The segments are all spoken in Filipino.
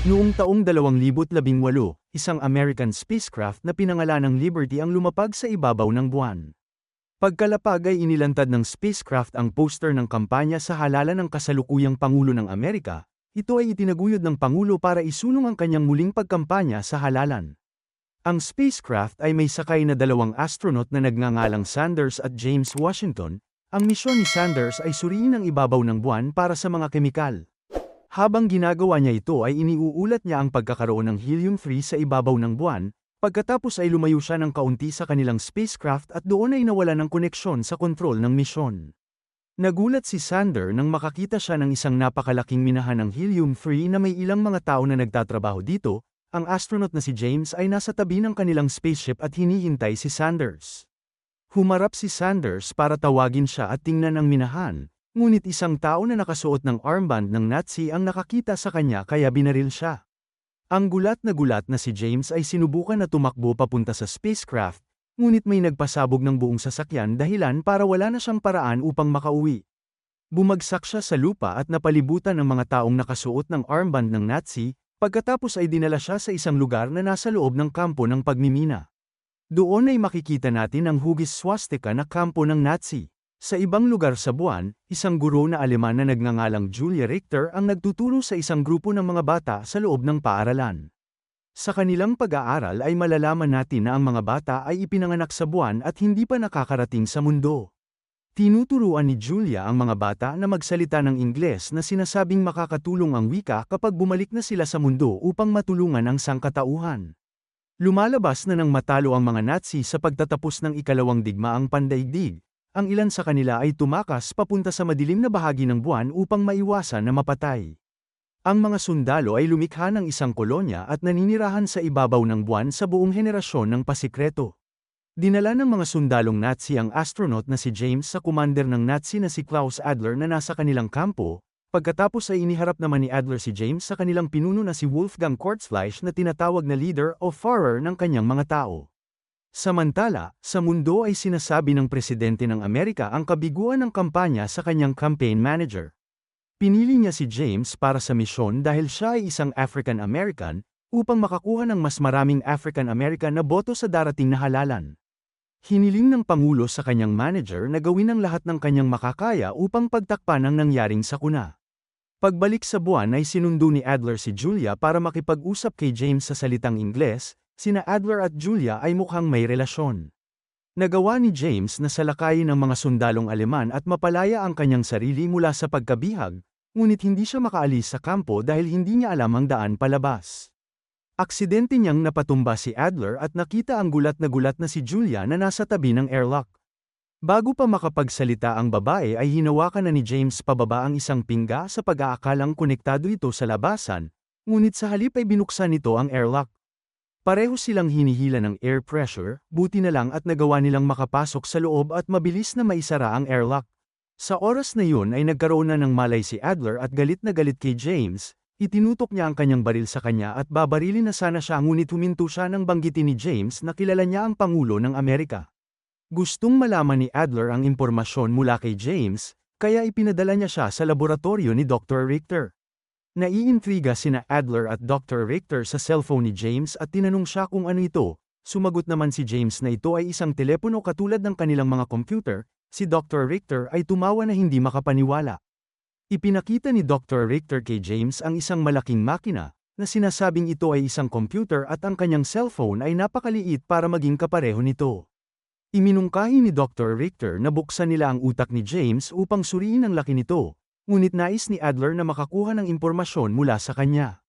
Noong taong 2018, isang American spacecraft na pinangalanang Liberty ang lumapag sa ibabaw ng buwan. Pagkalapag ay inilantad ng spacecraft ang poster ng kampanya sa halalan ng kasalukuyang Pangulo ng Amerika. Ito ay itinaguyod ng Pangulo para isulong ang kanyang muling pagkampanya sa halalan. Ang spacecraft ay may sakay na dalawang astronaut na nagngangalang Sanders at James Washington. Ang misyon ni Sanders ay suriin ang ibabaw ng buwan para sa mga kemikal. Habang ginagawa niya ito ay iniuulat niya ang pagkakaroon ng helium-3 sa ibabaw ng buwan, pagkatapos ay lumayo siya ng kaunti sa kanilang spacecraft at doon ay nawala ng koneksyon sa kontrol ng misyon. Nagulat si Sander nang makakita siya ng isang napakalaking minahan ng helium-3 na may ilang mga tao na nagtatrabaho dito. Ang astronaut na si James ay nasa tabi ng kanilang spaceship at hinihintay si Sanders. Humarap si Sanders para tawagin siya at tingnan ang minahan. Ngunit isang tao na nakasuot ng armband ng Nazi ang nakakita sa kanya kaya binaril siya. Ang gulat na si James ay sinubukan na tumakbo papunta sa spacecraft, ngunit may nagpasabog ng buong sasakyan dahilan para wala na siyang paraan upang makauwi. Bumagsak siya sa lupa at napalibutan ng mga taong nakasuot ng armband ng Nazi, pagkatapos ay dinala siya sa isang lugar na nasa loob ng kampo ng pagmimina. Doon ay makikita natin ang hugis swastika na kampo ng Nazi. Sa ibang lugar sa buwan, isang guro na Aleman na nagngangalang Julia Richter ang nagtuturo sa isang grupo ng mga bata sa loob ng paaralan. Sa kanilang pag-aaral ay malalaman natin na ang mga bata ay ipinanganak sa buwan at hindi pa nakakarating sa mundo. Tinuturuan ni Julia ang mga bata na magsalita ng Ingles na sinasabing makakatulong ang wika kapag bumalik na sila sa mundo upang matulungan ang sangkatauhan. Lumalabas na nang matalo ang mga Nazi sa pagtatapos ng ikalawang digmaang pandaigdig. Ang ilan sa kanila ay tumakas papunta sa madilim na bahagi ng buwan upang maiwasan na mapatay. Ang mga sundalo ay lumikha ng isang kolonya at naninirahan sa ibabaw ng buwan sa buong henerasyon ng pasikreto. Dinala ng mga sundalong Nazi ang astronaut na si James sa commander ng Nazi na si Klaus Adler na nasa kanilang kampo, pagkatapos ay iniharap naman ni Adler si James sa kanilang pinuno na si Wolfgang Kurzfleisch na tinatawag na leader o Führer ng kanyang mga tao. Samantala, sa mundo ay sinasabi ng presidente ng Amerika ang kabiguan ng kampanya sa kanyang campaign manager. Pinili niya si James para sa misyon dahil siya ay isang African American, upang makakuha ng mas maraming African American na boto sa darating na halalan. Hiniling ng Pangulo sa kanyang manager na gawin ang lahat ng kanyang makakaya upang pagtakpan ang nangyaring sakuna. Pagbalik sa buwan ay sinundo ni Adler si Julia para makipag-usap kay James sa salitang Ingles. Sina Adler at Julia ay mukhang may relasyon. Nagawa ni James na salakayin ng mga sundalong Aleman at mapalaya ang kanyang sarili mula sa pagkabihag, ngunit hindi siya makaalis sa kampo dahil hindi niya alam ang daan palabas. Aksidente niyang napatumba si Adler at nakita ang gulat na si Julia na nasa tabi ng airlock. Bago pa makapagsalita ang babae ay hinawakan na ni James pababa ang isang pingga sa pag-aakalang konektado ito sa labasan, ngunit sa halip ay binuksan nito ang airlock. Pareho silang hinihila ng air pressure, buti na lang at nagawa nilang makapasok sa loob at mabilis na maisara ang airlock. Sa oras na yun ay nagkaroon na ng malay si Adler at galit kay James, itinutok niya ang kanyang baril sa kanya at babarilin na sana siya ngunit huminto siya nang banggitin ni James na kilala niya ang Pangulo ng Amerika. Gustong malaman ni Adler ang impormasyon mula kay James, kaya ipinadala niya siya sa laboratorio ni Dr. Richter. Naiintriga sina Adler at Dr. Richter sa cellphone ni James at tinanong siya kung ano ito. Sumagot naman si James na ito ay isang telepono katulad ng kanilang mga computer. Si Dr. Richter ay tumawa na hindi makapaniwala. Ipinakita ni Dr. Richter kay James ang isang malaking makina, na sinasabing ito ay isang computer at ang kanyang cellphone ay napakaliit para maging kapareho nito. Iminungkahi ni Dr. Richter na buksan nila ang utak ni James upang suriin ang laki nito. Ngunit nais ni Adler na makakuha ng impormasyon mula sa kanya.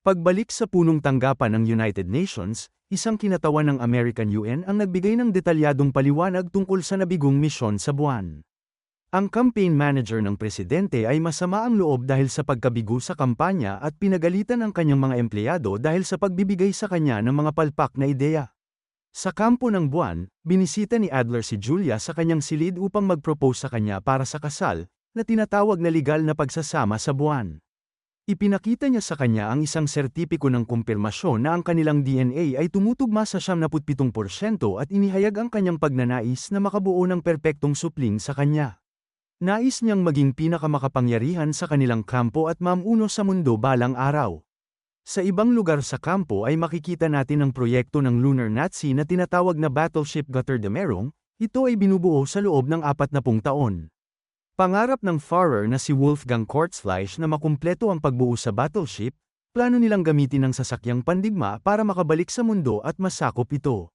Pagbalik sa punong tanggapan ng United Nations, isang kinatawan ng American UN ang nagbigay ng detalyadong paliwanag tungkol sa nabigong misyon sa buwan. Ang campaign manager ng presidente ay masama ang loob dahil sa pagkabigo sa kampanya at pinagalitan ang kanyang mga empleyado dahil sa pagbibigay sa kanya ng mga palpak na ideya. Sa kampo ng buwan, binisita ni Adler si Julia sa kanyang silid upang mag-propose sa kanya para sa kasal, na tinatawag na legal na pagsasama sa buwan. Ipinakita niya sa kanya ang isang sertipiko ng kumpirmasyon na ang kanilang DNA ay tumutugma sa 77% at inihayag ang kanyang pagnanais na makabuo ng perpektong supling sa kanya. Nais niyang maging pinakamakapangyarihan sa kanilang kampo at mamuno sa mundo balang araw. Sa ibang lugar sa kampo ay makikita natin ang proyekto ng lunar Nazi na tinatawag na Battleship Götterdämmerung. Ito ay binubuo sa loob ng 40 taon. Pangarap ng Führer na si Wolfgang Kurzfleisch na makumpleto ang pagbuo sa battleship, plano nilang gamitin ang sasakyang pandigma para makabalik sa mundo at masakop ito.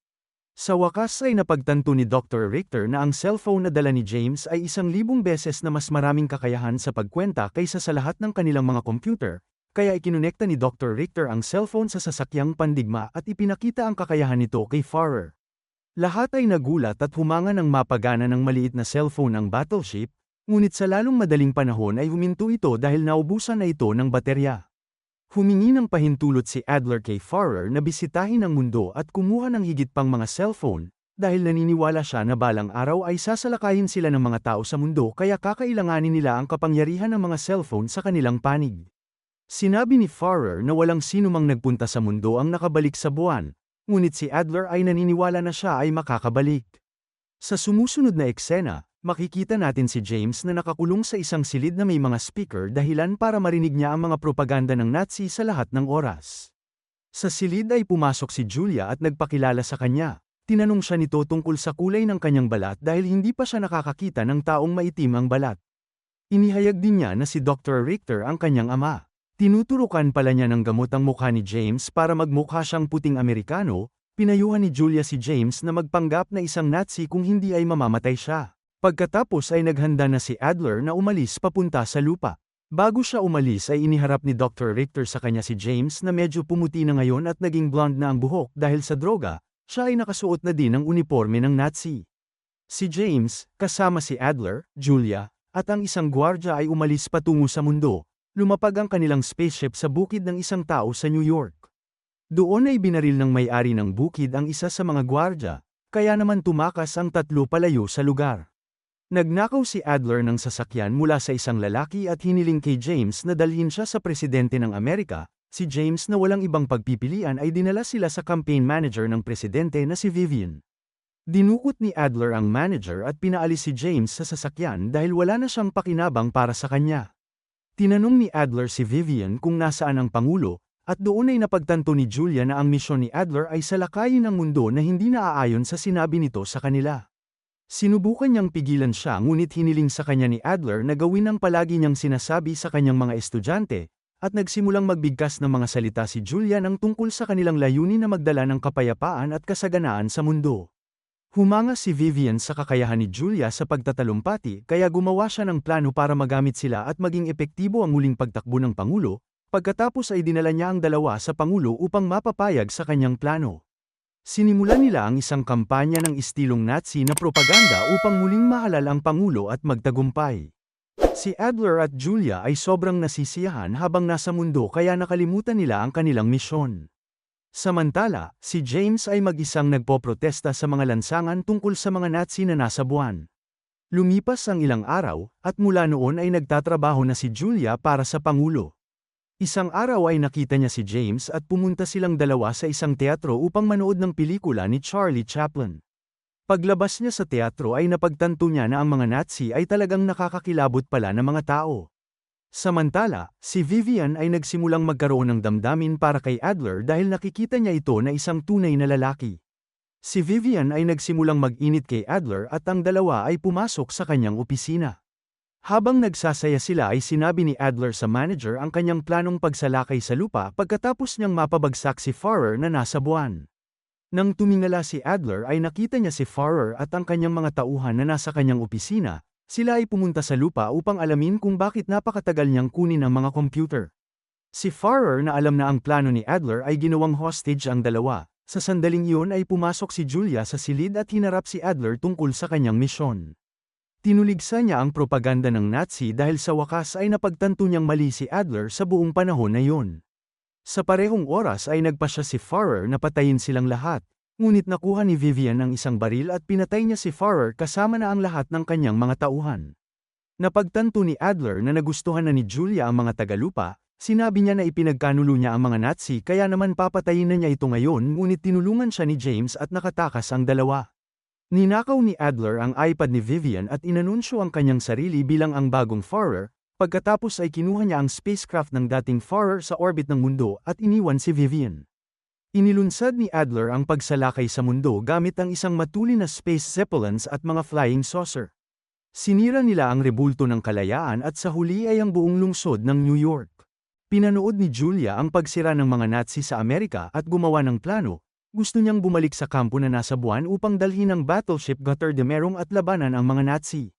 Sa wakas ay napagtanto ni Dr. Richter na ang cellphone na dala ni James ay 1,000 beses na mas maraming kakayahan sa pagkwenta kaysa sa lahat ng kanilang mga computer, kaya ikinonekta ni Dr. Richter ang cellphone sa sasakyang pandigma at ipinakita ang kakayahan nito kay Führer. Lahat ay nagulat at humanga ng mapagana ng maliit na cellphone ang battleship, ngunit sa lalong madaling panahon ay huminto ito dahil naubusan na ito ng baterya. Humingi ng pahintulot si Adler kay Führer na bisitahin ang mundo at kumuha ng higit pang mga cellphone, dahil naniniwala siya na balang araw ay sasalakayin sila ng mga tao sa mundo kaya kakailanganin nila ang kapangyarihan ng mga cellphone sa kanilang panig. Sinabi ni Führer na walang sinumang nagpunta sa mundo ang nakabalik sa buwan, ngunit si Adler ay naniniwala na siya ay makakabalik. Sa sumusunod na eksena, makikita natin si James na nakakulong sa isang silid na may mga speaker dahilan para marinig niya ang mga propaganda ng Nazi sa lahat ng oras. Sa silid ay pumasok si Julia at nagpakilala sa kanya. Tinanong siya nito tungkol sa kulay ng kanyang balat dahil hindi pa siya nakakakita ng taong maitim ang balat. Inihayag din niya na si Dr. Richter ang kanyang ama. Tinuturukan pala niya ng gamot ang mukha ni James para magmukha siyang puting Amerikano. Pinayuhan ni Julia si James na magpanggap na isang Nazi kung hindi ay mamamatay siya. Pagkatapos ay naghanda na si Adler na umalis papunta sa lupa. Bago siya umalis ay iniharap ni Dr. Richter sa kanya si James na medyo pumuti na ngayon at naging blonde na ang buhok dahil sa droga, siya ay nakasuot na din ng uniforme ng Nazi. Si James, kasama si Adler, Julia, at ang isang gwardya ay umalis patungo sa mundo. Lumapag ang kanilang spaceship sa bukid ng isang tao sa New York. Doon ay binaril ng may-ari ng bukid ang isa sa mga gwardya, kaya naman tumakas ang tatlo palayo sa lugar. Nagnakaw si Adler ng sasakyan mula sa isang lalaki at hiniling kay James na dalhin siya sa presidente ng Amerika. Si James na walang ibang pagpipilian ay dinala sila sa campaign manager ng presidente na si Vivian. Dinukot ni Adler ang manager at pinaalis si James sa sasakyan dahil wala na siyang pakinabang para sa kanya. Tinanong ni Adler si Vivian kung nasaan ang Pangulo, at doon ay napagtanto ni Julia na ang misyon ni Adler ay salakayin ang mundo na hindi naaayon sa sinabi nito sa kanila. Sinubukan niyang pigilan siya ngunit hiniling sa kanya ni Adler na gawin ang palagi niyang sinasabi sa kanyang mga estudyante, at nagsimulang magbigkas ng mga salita si Julia ng tungkol sa kanilang layunin na magdala ng kapayapaan at kasaganaan sa mundo. Humanga si Vivian sa kakayahan ni Julia sa pagtatalumpati kaya gumawa siya ng plano para magamit sila at maging epektibo ang muling pagtakbo ng Pangulo, pagkatapos ay dinala niya ang dalawa sa Pangulo upang mapapayag sa kanyang plano. Sinimulan nila ang isang kampanya ng istilong Nazi na propaganda upang muling mahalal ang Pangulo at magtagumpay. Si Adler at Julia ay sobrang nasisiyahan habang nasa mundo kaya nakalimutan nila ang kanilang misyon. Samantala, si James ay mag-isang nagpoprotesta sa mga lansangan tungkol sa mga Nazi na nasa buwan. Lumipas ang ilang araw, at mula noon ay nagtatrabaho na si Julia para sa Pangulo. Isang araw ay nakita niya si James at pumunta silang dalawa sa isang teatro upang manood ng pelikula ni Charlie Chaplin. Paglabas niya sa teatro ay napagtanto niya na ang mga Nazi ay talagang nakakakilabot pala ng mga tao. Samantala, si Vivian ay nagsimulang magkaroon ng damdamin para kay Adler dahil nakikita niya ito na isang tunay na lalaki. Si Vivian ay nagsimulang mag-init kay Adler at ang dalawa ay pumasok sa kanyang opisina. Habang nagsasaya sila ay sinabi ni Adler sa manager ang kanyang planong pagsalakay sa lupa pagkatapos niyang mapabagsak si Führer na nasa buwan. Nang tumingala si Adler ay nakita niya si Führer at ang kanyang mga tauhan na nasa kanyang opisina. Sila ay pumunta sa lupa upang alamin kung bakit napakatagal niyang kunin ang mga computer. Si Führer na alam na ang plano ni Adler ay ginawang hostage ang dalawa. Sa sandaling iyon ay pumasok si Julia sa silid at hinarap si Adler tungkol sa kanyang misyon. Tinuligsa niya ang propaganda ng Nazi dahil sa wakas ay napagtanto niyang mali si Adler sa buong panahon na iyon. Sa parehong oras ay nagpasya si Führer na patayin silang lahat. Ngunit nakuha ni Vivian ang isang baril at pinatay niya si Führer kasama na ang lahat ng kanyang mga tauhan. Napagtanto ni Adler na nagustuhan na ni Julia ang mga tagalupa, sinabi niya na ipinagkanulo niya ang mga Nazi kaya naman papatayin na niya ito ngayon ngunit tinulungan siya ni James at nakatakas ang dalawa. Ninakaw ni Adler ang iPad ni Vivian at inanunsyo ang kanyang sarili bilang ang bagong Führer, Pagkatapos ay kinuha niya ang spacecraft ng dating farer sa orbit ng mundo at iniwan si Vivian. Inilunsad ni Adler ang pagsalakay sa mundo gamit ang isang matulin na space zeppelins at mga flying saucer. Sinira nila ang rebulto ng kalayaan at sa huli ay ang buong lungsod ng New York. Pinanood ni Julia ang pagsira ng mga Nazi sa Amerika at gumawa ng plano. Gusto niyang bumalik sa kampo na nasa buwan upang dalhin ang battleship Götterdämmerung at labanan ang mga Nazi.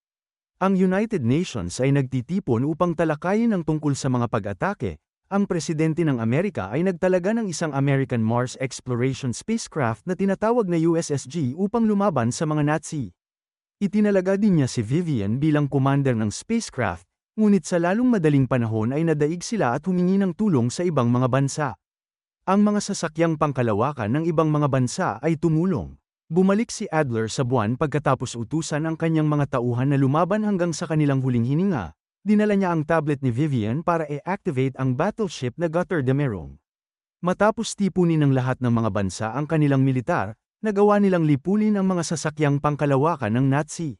Ang United Nations ay nagtitipon upang talakayin ang tungkol sa mga pag-atake. Ang presidente ng Amerika ay nagtalaga ng isang American Mars Exploration Spacecraft na tinatawag na USSG upang lumaban sa mga Nazi. Itinalaga din niya si Vivian bilang commander ng spacecraft, ngunit sa lalong madaling panahon ay nadaig sila at humingi ng tulong sa ibang mga bansa. Ang mga sasakyang pangkalawakan ng ibang mga bansa ay tumulong. Bumalik si Adler sa buwan pagkatapos utusan ang kanyang mga tauhan na lumaban hanggang sa kanilang huling hininga. Dinala niya ang tablet ni Vivian para i-activate ang battleship na Götterdämmerung. Matapos tipunin ng lahat ng mga bansa ang kanilang militar, nagawa nilang lipulin ang mga sasakyang pangkalawakan ng Nazi.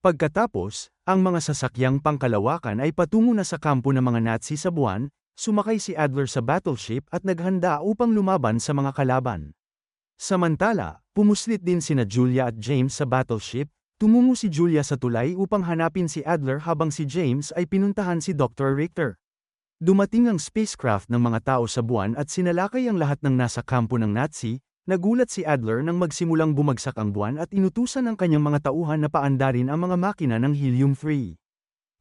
Pagkatapos, ang mga sasakyang pangkalawakan ay patungo na sa kampo ng mga Nazi sa buwan, sumakay si Adler sa battleship at naghanda upang lumaban sa mga kalaban. Samantala, pumuslit din sina Julia at James sa battleship. Tumungo si Julia sa tulay upang hanapin si Adler habang si James ay pinuntahan si Dr. Richter. Dumating ang spacecraft ng mga tao sa buwan at sinalakay ang lahat ng nasa kampo ng Nazi. Nagulat si Adler nang magsimulang bumagsak ang buwan at inutusan ang kanyang mga tauhan na paandarin ang mga makina ng helium-3.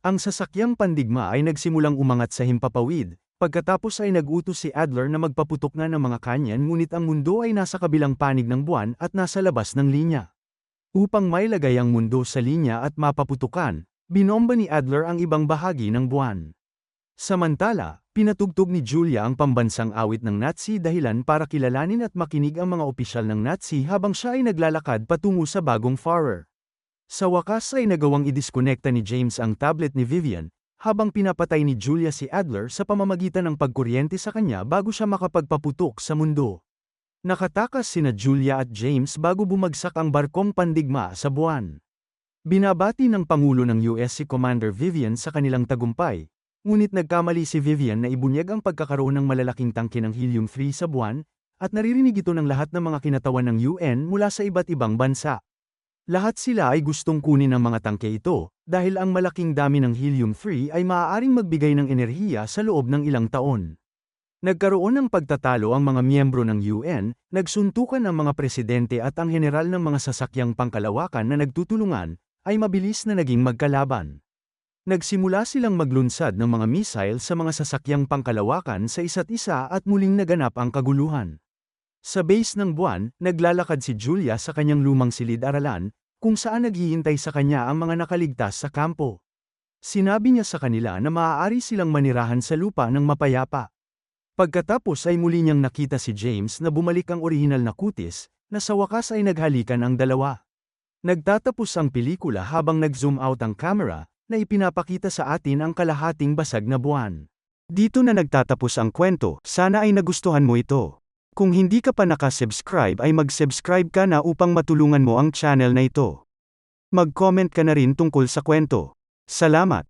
Ang sasakyang pandigma ay nagsimulang umangat sa himpapawid. Pagkatapos ay nag-utos si Adler na magpaputok na ng mga kanyan ngunit ang mundo ay nasa kabilang panig ng buwan at nasa labas ng linya. Upang mailagay ang mundo sa linya at mapaputukan, binomba ni Adler ang ibang bahagi ng buwan. Samantala, pinatugtog ni Julia ang pambansang awit ng Nazi dahilan para kilalanin at makinig ang mga opisyal ng Nazi habang siya ay naglalakad patungo sa bagong Führer. Sa wakas ay nagawang idiskonekta ni James ang tablet ni Vivian, habang pinapatay ni Julia si Adler sa pamamagitan ng pagkuryente sa kanya bago siya makapagpaputok sa mundo. Nakatakas sina Julia at James bago bumagsak ang barkong pandigma sa buwan. Binabati ng Pangulo ng US si Commander Vivian sa kanilang tagumpay, ngunit nagkamali si Vivian na ibunyag ang pagkakaroon ng malalaking tangke ng helium-3 sa buwan, at naririnig ito ng lahat ng mga kinatawan ng UN mula sa iba't ibang bansa. Lahat sila ay gustong kunin ang mga tangke ito, dahil ang malaking dami ng helium-3 ay maaaring magbigay ng enerhiya sa loob ng ilang taon. Nagkaroon ng pagtatalo ang mga miyembro ng UN, nagsuntukan ang mga presidente at ang general ng mga sasakyang pangkalawakan na nagtutulungan, ay mabilis na naging magkalaban. Nagsimula silang maglunsad ng mga missile sa mga sasakyang pangkalawakan sa isa't isa at muling naganap ang kaguluhan. Sa base ng buwan, naglalakad si Julia sa kanyang lumang silid-aralan, kung saan naghihintay sa kanya ang mga nakaligtas sa kampo. Sinabi niya sa kanila na maaari silang manirahan sa lupa ng mapayapa. Pagkatapos ay muli niyang nakita si James na bumalik ang orihinal na kutis, na sa wakas ay naghalikan ang dalawa. Nagtatapos ang pelikula habang nag-zoom out ang camera, na ipinapakita sa atin ang kalahating basag na buwan. Dito na nagtatapos ang kwento, sana ay nagustuhan mo ito. Kung hindi ka pa nakasubscribe ay mag-subscribe ka na upang matulungan mo ang channel na ito. Mag-comment ka na rin tungkol sa kwento. Salamat!